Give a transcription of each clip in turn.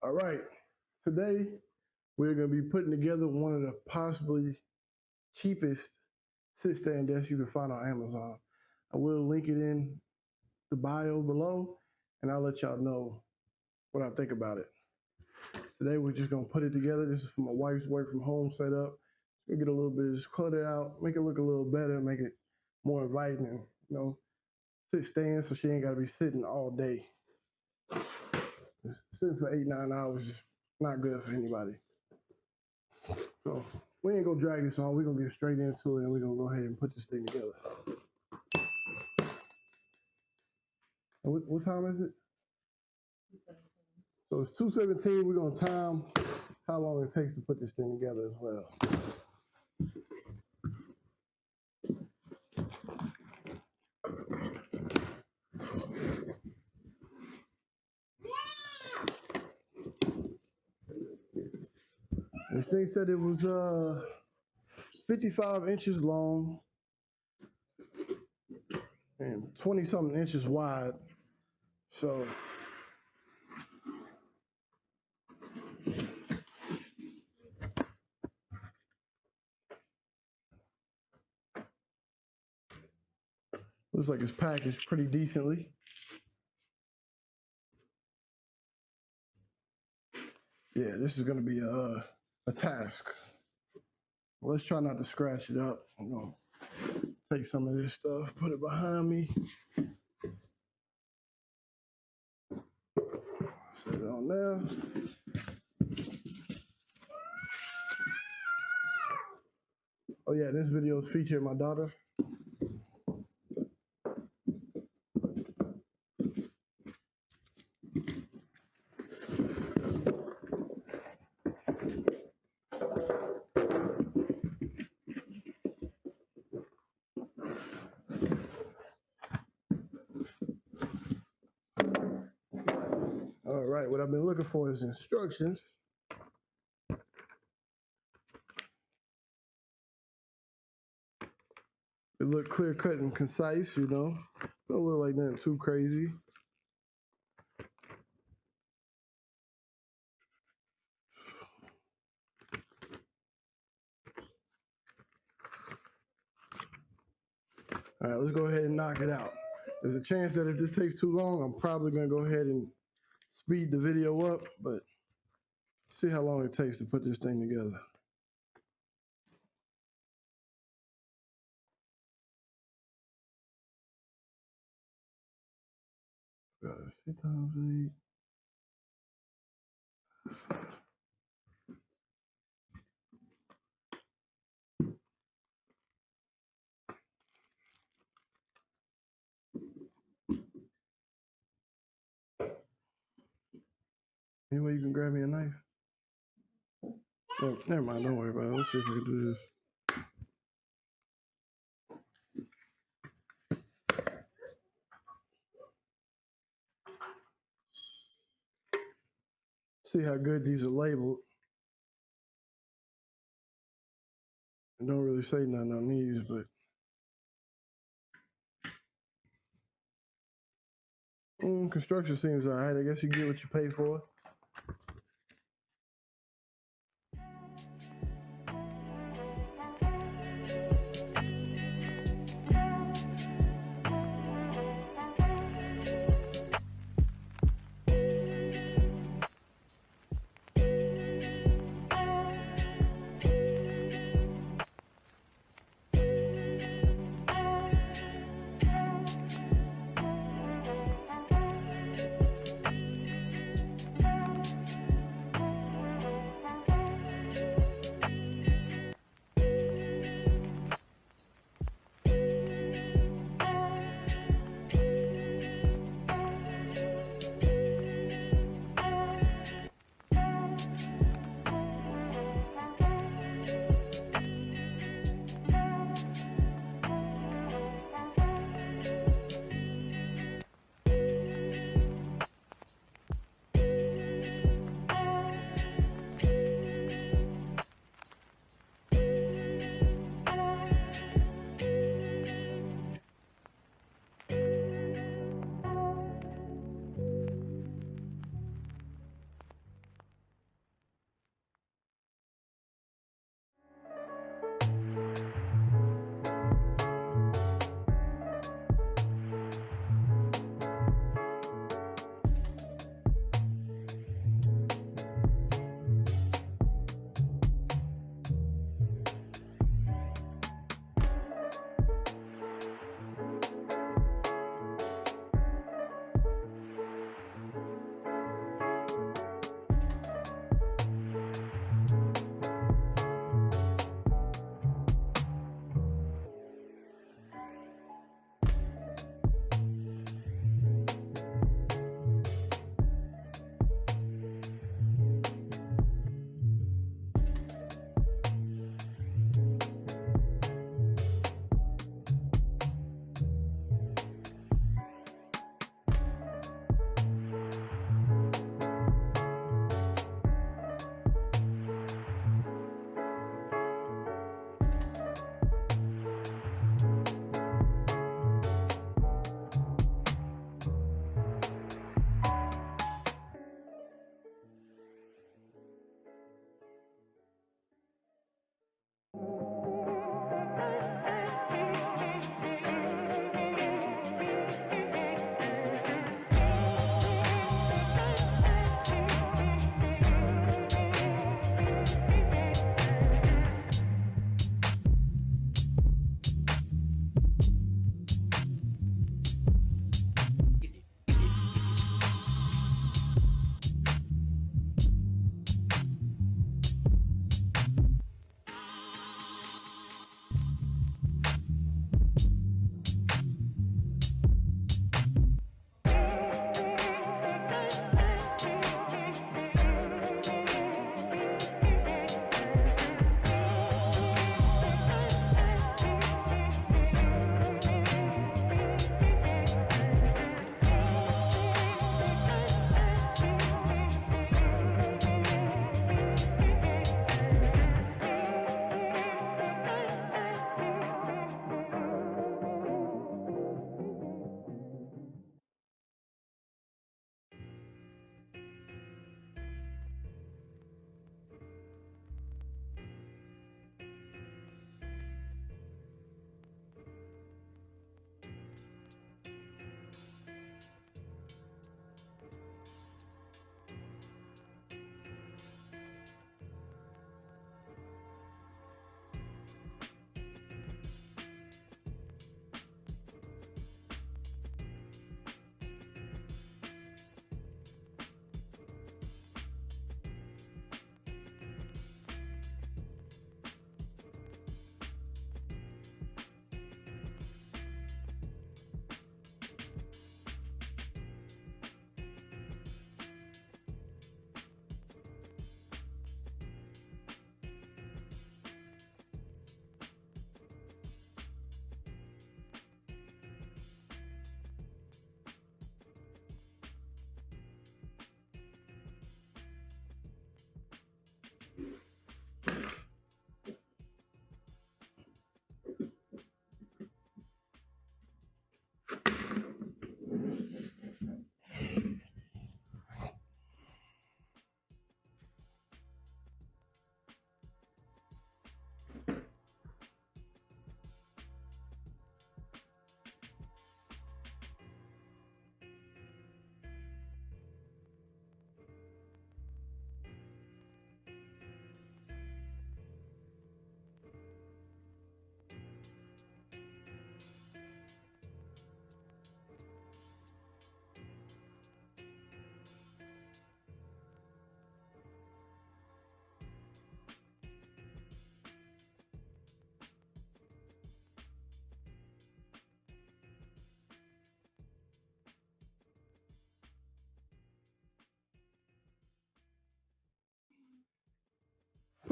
All right, today we're going to be putting together one of the possibly cheapest sit-stand desks you can find on Amazon. I will link it in the bio below, and I'll let y'all know what I think about it. Today we're just going to put it together. This is for my wife's work from home setup. We'll get a little bit of this clutter out, make it look a little better, make it more inviting, and sit stand so she ain't got to be sitting all day. Sitting for 8-9 hours is not good for anybody. So we ain't gonna drag this on. We're gonna get straight into it, and we're gonna go ahead and put this thing together. And what time is it? So it's 2:17. We're gonna time how long it takes to put this thing together as well. This thing said it was 55 inches long and 20-something inches wide. So looks like it's packaged pretty decently. Yeah, this is gonna be a task. Let's try not to scratch it up. I'm gonna take some of this stuff, put it behind me. Set it on there. Oh yeah, this video is featuring my daughter. All right, what I've been looking for is instructions. It look clear cut and concise, Don't look like nothing too crazy. All right, let's go ahead and knock it out. There's a chance that if this takes too long, I'm probably gonna go ahead and speed the video up, but see how long it takes to put this thing together. Got 6 times 8. Any way you can grab me a knife? Oh, never mind, don't worry about it. Let's see if I can do this. See how good these are labeled. I don't really say nothing on these, but construction seems all right. I guess you get what you pay for.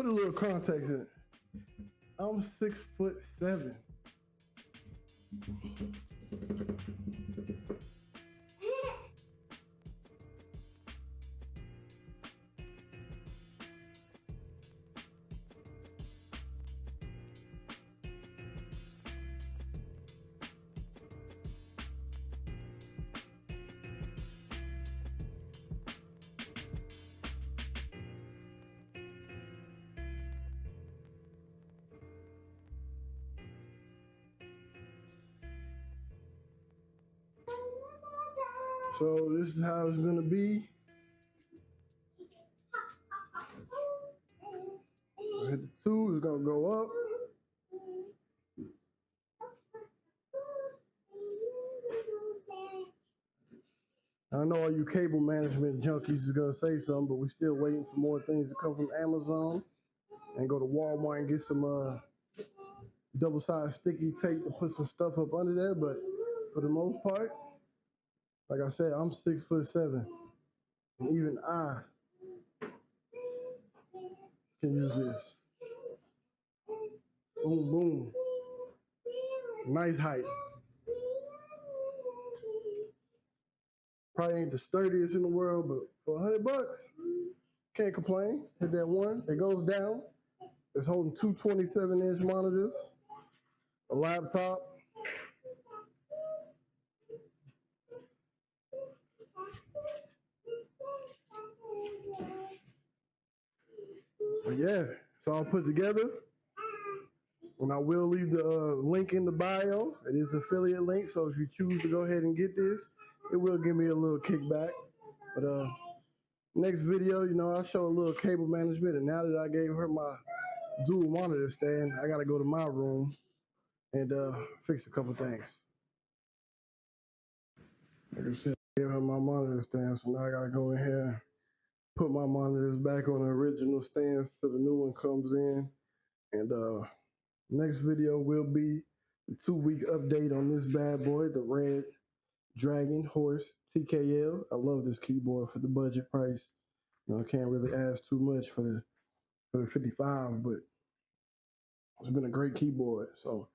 put a little context in it. I'm 6'7". So this is how it's gonna be. Hit the 2, it's gonna go up. I know all you cable management junkies is gonna say something, but we're still waiting for more things to come from Amazon, and go to Walmart and get some double-sided sticky tape to put some stuff up under there. But for the most part, like I said, I'm 6'7", and even I can use this. Boom, boom. Nice height. Probably ain't the sturdiest in the world, but for $100, can't complain. Hit that one. It goes down. It's holding two 27-inch monitors, a laptop. But yeah, it's all put together. And I will leave the link in the bio. It is affiliate link, so if you choose to go ahead and get this, it will give me a little kickback. But next video, I'll show a little cable management. And now that I gave her my dual monitor stand, I gotta go to my room and fix a couple things. Like I said, I gave her my monitor stand, so now I gotta go in here, put my monitors back on the original stands till the new one comes in. And next video will be the 2-week update on this bad boy, the Red Dragon Horse TKL. I love this keyboard for the budget price. I can't really ask too much for the 55, but it's been a great keyboard. So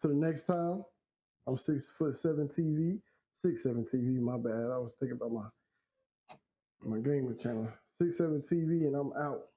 till the next time, I'm 6'7" TV, 6'7" TV. My bad. I was thinking about my gaming channel. 6'7" TV, and I'm out.